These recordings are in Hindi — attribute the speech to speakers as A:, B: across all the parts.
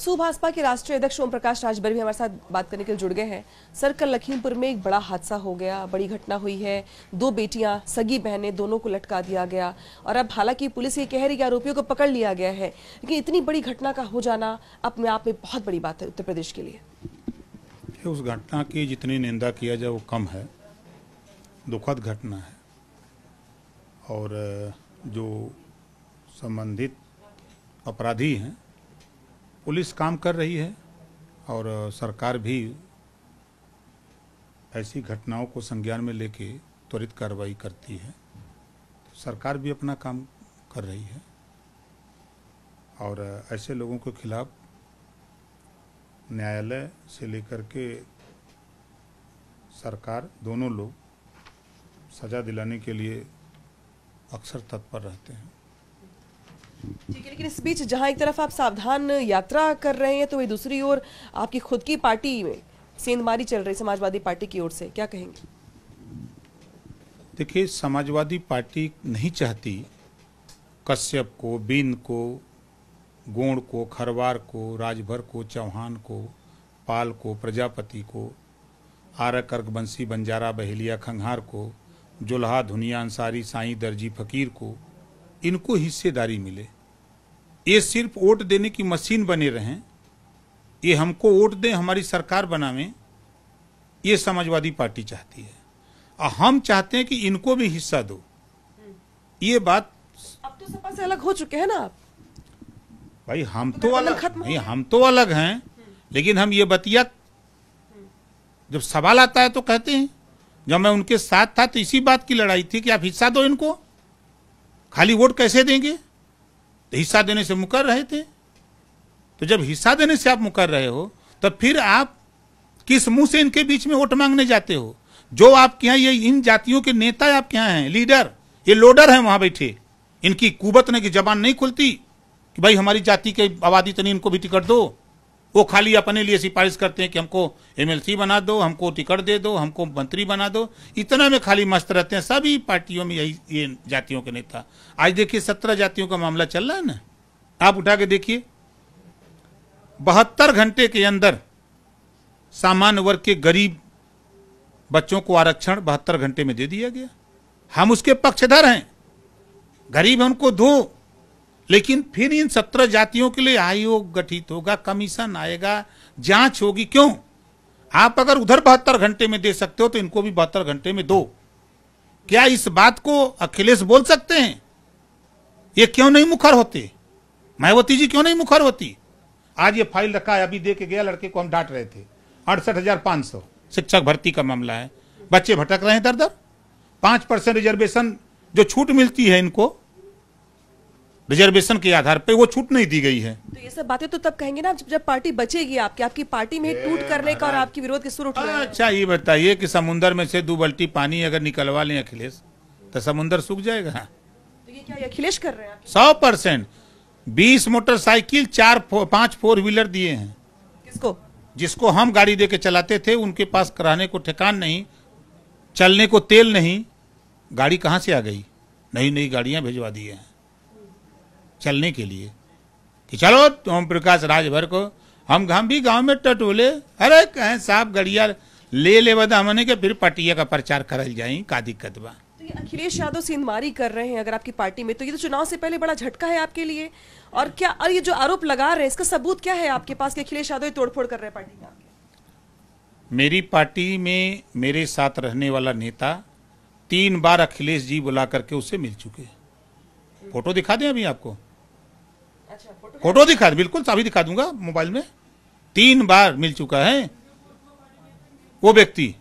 A: सुभाषपा के राष्ट्रीय अध्यक्ष ओम प्रकाश राजभर भी हमारे साथ बात करने के लिए जुड़ गए हैं। सर, कल लखीमपुर में एक बड़ा हादसा हो गया, बड़ी घटना हुई है। 2 बेटियां, सगी बहनें, दोनों को लटका दिया गया और अब हालांकि पुलिस ये कह रही है कि आरोपियों को पकड़ लिया गया है, लेकिन इतनी बड़ी घटना का हो जाना अपने आप में बहुत बड़ी बात है उत्तर प्रदेश के लिए।
B: उस घटना की जितनी निंदा किया जाए वो कम है। दुखद घटना है और जो संबंधित अपराधी हैं पुलिस काम कर रही है और सरकार भी ऐसी घटनाओं को संज्ञान में लेके त्वरित कार्रवाई करती है। तो सरकार भी अपना काम कर रही है और ऐसे लोगों के खिलाफ न्यायालय से लेकर के सरकार दोनों लोग सजा दिलाने के लिए अक्सर तत्पर रहते हैं।
A: ठीक है, लेकिन इस बीच जहां एक तरफ आप सावधान यात्रा कर रहे हैं तो वही दूसरी ओर आपकी खुद की पार्टी में सेंधमारी चल रही समाजवादी पार्टी की ओर से, क्या कहेंगे?
B: देखिए, समाजवादी पार्टी नहीं चाहती कश्यप को, बीन को, गोंड को, खरवार को, राजभर को, चौहान को, पाल को, प्रजापति को, आरक, अर्क, बंसी, बंजारा, बहेलिया, खंघार को, जुल्हा, धुनिया, अंसारी, साईं, दर्जी, फकीर को इनको हिस्सेदारी मिले। ये सिर्फ वोट देने की मशीन बने रहें, ये हमको वोट दें, हमारी सरकार बनावें, ये समाजवादी पार्टी चाहती है। और हम चाहते हैं कि इनको भी हिस्सा दो। ये बात
A: अब तो सपा से अलग हो चुके हैं ना आप?
B: भाई हम तो अलग नहीं, हम तो अलग हैं, लेकिन हम ये बतिया जब सवाल आता है तो कहते हैं। जब मैं उनके साथ था तो इसी बात की लड़ाई थी कि आप हिस्सा दो इनको, खाली वोट कैसे देंगे? तो हिस्सा देने से मुकर रहे थे। तो जब हिस्सा देने से आप मुकर रहे हो तो फिर आप किस मुंह से इनके बीच में वोट मांगने जाते हो? जो आपके यहाँ ये इन जातियों के नेता आपके यहाँ हैं, लीडर, ये लोडर हैं वहां बैठे, इनकी कुबतने की जबान नहीं खुलती कि भाई हमारी जाति के आबादी तनी इनको भी टिकट दो। वो खाली अपने लिए सिफारिश करते हैं कि हमको एमएलसी बना दो, हमको टिकट दे दो, हमको मंत्री बना दो। इतना में खाली मस्त रहते हैं सभी पार्टियों में यही ये जातियों के नेता। आज देखिए 17 जातियों का मामला चल रहा है ना, आप उठा के देखिए। 72 घंटे के अंदर सामान्य वर्ग के गरीब बच्चों को आरक्षण 72 घंटे में दे दिया गया। हम उसके पक्षधर हैं, गरीब है उनको दो। लेकिन फिर इन 17 जातियों के लिए आयोग गठित होगा, कमीशन आएगा, जांच होगी। क्यों? आप अगर उधर 72 घंटे में दे सकते हो तो इनको भी 72 घंटे में दो। क्या इस बात को अखिलेश बोल सकते हैं? ये क्यों नहीं मुखर होते? मायावती जी क्यों नहीं मुखर होती? आज ये फाइल रखा है, अभी दे के गया लड़के को, हम डांट रहे थे। 68,500 शिक्षक भर्ती का मामला है, बच्चे भटक रहे हैं दर दर। 5% रिजर्वेशन जो छूट मिलती है इनको रिजर्वेशन के आधार पे, वो छूट नहीं दी गई है।
A: तो ये सब बातें तो तब कहेंगे ना जब पार्टी बचेगी आपकी पार्टी में टूट करने का और आपकी विरोध के सुर उठ रहे हैं।
B: अच्छा ये बताइए कि समुद्र में से 2 बाल्टी पानी अगर निकलवा लें अखिलेश तो समुद्र सूख जाएगा?
A: तो ये क्या अखिलेश कर रहे हैं?
B: 100%। 20 मोटरसाइकिल, 4-5 4 व्हीलर दिए हैं।
A: किसको?
B: जिसको हम गाड़ी दे के चलाते थे, उनके पास रहने को ठिकान नहीं, चलने को तेल नहीं। गाड़ी कहां से आ गई? नई नई गाड़ियां भिजवा दी हैं चलने के लिए कि चलो ओम प्रकाश राजभर को हम भी गांव में टटोले। अरे कहें साहब गड़िया ले बदा मने के फिर पटिया का प्रचार करल जाई, का दिक्कत बा?
A: तो ये अखिलेश यादव सेंधमारी कर रहे हैं अगर आपकी पार्टी में, तो ये तो चुनाव से पहले बड़ा झटका है आपके लिए। और क्या, और ये जो आरोप लगा रहे हैं इसका सबूत क्या है आपके पास कि अखिलेश यादव तोड़फोड़ कर रहे हैं पार्टी में?
B: मेरी पार्टी में मेरे साथ रहने वाला नेता 3 बार अखिलेश जी बुला करके उससे मिल चुके। फोटो दिखा दें अभी आपको?
A: अच्छा,
B: फोटो दिखा, बिल्कुल अभी दिखा दूंगा मोबाइल में। 3 बार मिल चुका है वो व्यक्ति,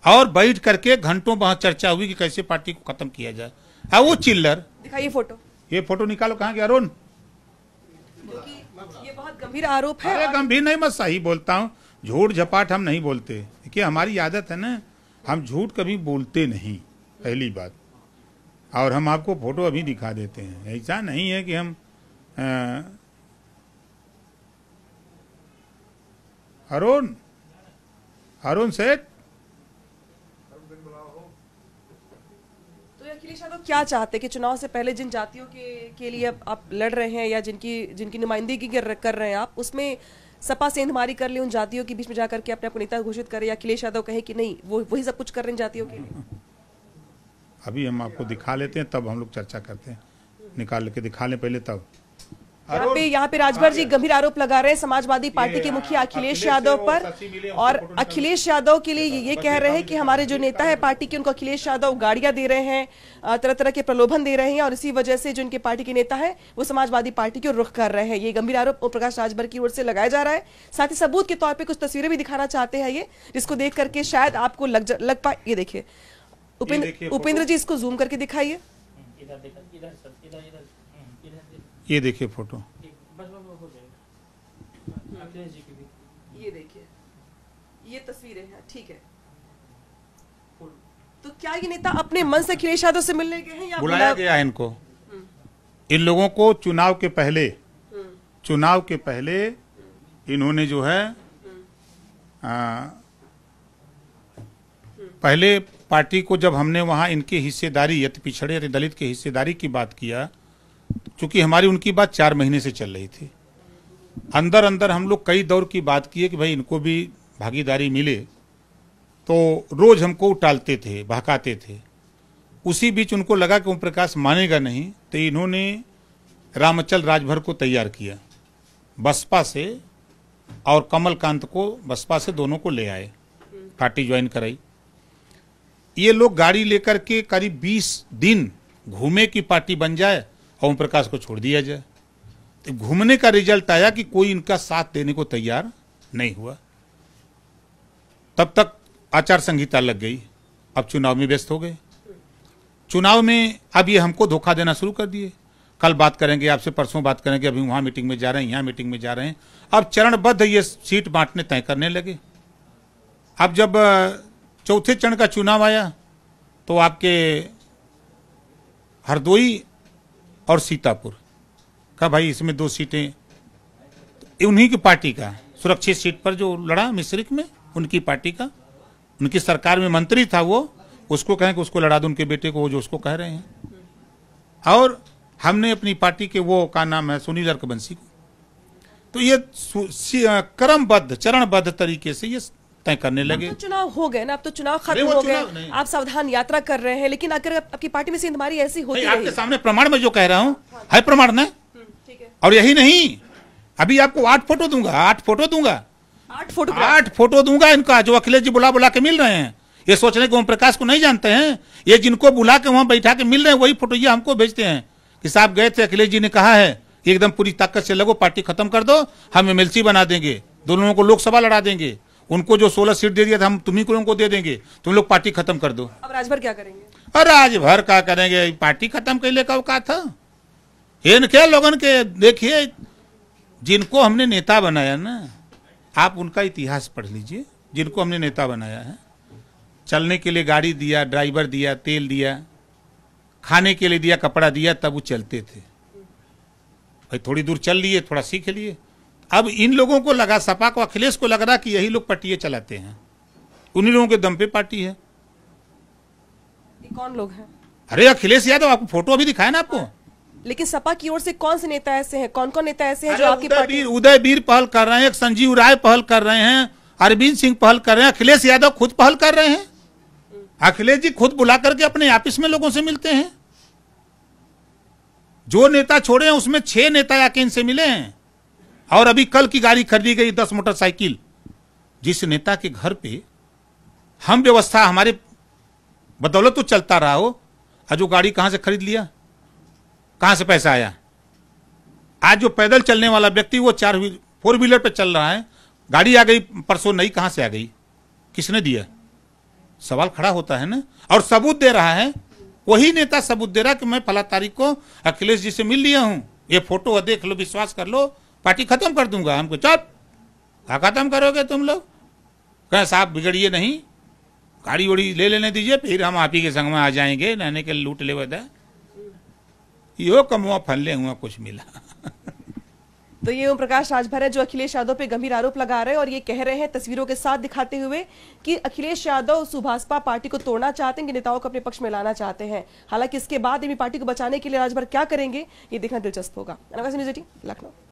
B: और बैठ करके घंटों वहां चर्चा हुई कि कैसे पार्टी को खत्म किया जाए। अब वो चिल्लर
A: दिखाइए फोटो।
B: ये फोटो निकालो, कहां गया अरुण?
A: ये बहुत गंभीर आरोप है।
B: अरे गंभीर नहीं, मैं सही बोलता हूँ, झूठ झपाट हम नहीं बोलते। देखिए हमारी आदत है ना, हम झूठ कभी बोलते नहीं, पहली बात। और हम आपको फोटो अभी दिखा देते हैं, ऐसा नहीं है कि हम अरुण सेठ,
A: तो अखिलेश यादव क्या चाहते कि चुनाव से पहले जिन जातियों के लिए अब आप लड़ रहे हैं या जिनकी नुमाइंदगी कर रहे हैं आप, उसमें सपा सेंधमारी कर ले, उन जातियों के बीच में जाकर के अपने अपने नेता घोषित करे, या अखिलेश यादव कहे कि नहीं वो वही सब कुछ कर रहे हैं जातियों के लिए?
B: अभी हम आपको दिखा लेते हैं, तब हम लोग चर्चा करते हैं। निकाल के दिखा लें पहले, तब।
A: यहाँ पे राजभर जी गंभीर आरोप लगा रहे हैं समाजवादी पार्टी के मुखिया अखिलेश यादव पर, और अखिलेश यादव के लिए ये कह रहे हैं कि हमारे जो नेता है पार्टी के, उनको अखिलेश यादव गाड़ियां दे रहे हैं, तरह तरह के प्रलोभन दे रहे हैं, और इसी वजह से जो इनके पार्टी के नेता है वो समाजवादी पार्टी की ओर रुख कर रहे हैं। ये गंभीर आरोप ओम प्रकाश राजभर की ओर से लगाया जा रहा है। साथ ही सबूत के तौर पर कुछ तस्वीरें भी दिखाना चाहते हैं ये, जिसको देख करके शायद आपको लग पाए। ये देखिए उपेंद्र जी, इसको जूम करके दिखाइए।
B: ये देखिए फोटो,
A: ये देखिए, ये तस्वीरें हैं, ठीक है। तो क्या ये नेता अपने मन से अखिलेश यादव से मिलने गए हैं या
B: बुलाया गया है इनको? इन लोगों को चुनाव के पहले इन्होंने जो है पहले पार्टी को, जब हमने वहां इनकी हिस्सेदारी, यदि पिछड़े या दलित की हिस्सेदारी की बात किया, चूंकि हमारी उनकी बात 4 महीने से चल रही थी, अंदर अंदर हम लोग कई दौर की बात किए कि भाई इनको भी भागीदारी मिले, तो रोज हमको टालते थे, बहकाते थे। उसी बीच उनको लगा कि ओम प्रकाश मानेगा नहीं, तो इन्होंने रामचल राजभर को तैयार किया बसपा से, और कमलकांत को बसपा से, दोनों को ले आए, पार्टी ज्वाइन कराई। ये लोग गाड़ी लेकर के करीब 20 दिन घूमे कि पार्टी बन जाए और ओम प्रकाश को छोड़ दिया जाए। तो घूमने का रिजल्ट आया कि कोई इनका साथ देने को तैयार नहीं हुआ। तब तक आचार संहिता लग गई, अब चुनाव में व्यस्त हो गए। चुनाव में अब ये हमको धोखा देना शुरू कर दिए। कल बात करेंगे आपसे, परसों बात करेंगे, अभी वहां मीटिंग में जा रहे हैं, यहाँ मीटिंग में जा रहे हैं। अब चरणबद्ध ये सीट बांटने तय करने लगे। अब जब चौथे चरण का चुनाव आया तो आपके हरदोई और सीतापुर का, भाई इसमें 2 सीटें उन्हीं की पार्टी का, सुरक्षित सीट पर जो लड़ा मिश्रिक में, उनकी पार्टी का, उनकी सरकार में मंत्री था वो, उसको कहें कि उसको लड़ा दो, उनके बेटे को, वो जो उसको कह रहे हैं। और हमने अपनी पार्टी के, वो का नाम है सुनील रकबंसी को। तो ये क्रमबद्ध चरणबद्ध तरीके से ये तय करने लगे।
A: तो चुनाव हो गए ना, अब तो चुनाव खत्म हो गए, आप सावधान यात्रा कर रहे हैं, लेकिन अगर आपकी पार्टी में सेंधमारी ऐसी होती रही,
B: आपके सामने प्रमाण में जो कह रहा हूँ है प्रमाण ना, और यही नहीं, अभी आपको 8 फोटो दूंगा, 8 फोटो दूंगा इनका, जो अखिलेश जी बुला के मिल रहे हैं। ये सोच रहे हैं कि ओम प्रकाश को नहीं जानते हैं, ये जिनको बुला के वहां बैठा के मिल रहे हैं वही फोटो ये हमको भेजते हैं कि साहब गए थे, अखिलेश जी ने कहा है एकदम पूरी ताकत से लगो, पार्टी खत्म कर दो, हम एमएलसी बना देंगे, दोनों को लोकसभा लड़ा देंगे, उनको जो 16 सीट दे दिया था हम तुम्ही को लोगों को दे देंगे, तुम लोग पार्टी खत्म कर दो।
A: अब राजभर क्या करेंगे?
B: और राजभर क्या करेंगे, पार्टी खत्म कर ले का था इनके लोगन के। देखिए, जिनको हमने नेता बनाया ना, आप उनका इतिहास पढ़ लीजिए, जिनको हमने नेता बनाया है, चलने के लिए गाड़ी दिया, ड्राइवर दिया, तेल दिया, खाने के लिए दिया, कपड़ा दिया, तब वो चलते थे। भाई थोड़ी दूर चल लिए, थोड़ा सीख लिए। अब इन लोगों को लगा, सपा को, अखिलेश को लग रहा कि यही लोग पार्टी चलाते हैं, उन्हीं लोगों के दम पे पार्टी है।
A: ये कौन लोग हैं?
B: अरे अखिलेश यादव, आपको फोटो अभी दिखाया ना आपको।
A: लेकिन सपा की ओर से कौन से नेता ऐसे हैं, कौन कौन नेता ऐसे हैं जो आपकी पार्टी?
B: उदयवीर पहल कर रहे हैं, संजीव राय पहल कर रहे हैं, अरविंद सिंह पहल कर रहे हैं, अखिलेश यादव खुद पहल कर रहे हैं। अखिलेश जी खुद बुला करके अपने ऑफिस में लोगों से मिलते हैं। जो नेता छोड़े हैं उसमें 6 नेता आके इनसे मिले हैं। और अभी कल की गाड़ी खरीदी गई 10 मोटरसाइकिल, जिस नेता के घर पे हम व्यवस्था हमारे बदौलत तो चलता रहा हो, आज जो गाड़ी कहां से खरीद लिया, कहां से पैसा आया? आज जो पैदल चलने वाला व्यक्ति वो 4 व्हीलर पे चल रहा है, गाड़ी आ गई परसों नई, कहां से आ गई, किसने दिया? सवाल खड़ा होता है ना। और सबूत दे रहा है वही नेता, सबूत दे रहा कि मैं फला तारीख को अखिलेश जी से मिल लिया हूं, ये फोटो देख लो, विश्वास कर लो, पार्टी खत्म कर दूंगा। हमको चुप, क्या खत्म करोगे तुम लोग? कहें साहब बिगड़िए नहीं, गाड़ी वड़ी ले लेने दीजिए, फिर हम आप ही के संग में आ जाएंगे, रहने के लूट ले बता यो कमुआ फल ले हुआ कुछ मिला।
A: तो ये ओम प्रकाश राजभर है जो अखिलेश यादव पे गंभीर आरोप लगा रहे हैं और ये कह रहे हैं तस्वीरों के साथ दिखाते हुए कि अखिलेश यादव सुभाषपा पार्टी को तोड़ना चाहते हैं, कि नेताओं को अपने पक्ष में लाना चाहते हैं। हालांकि इसके बाद भी पार्टी को बचाने के लिए राजभर क्या करेंगे ये देखना दिलचस्प होगा। लखनऊ।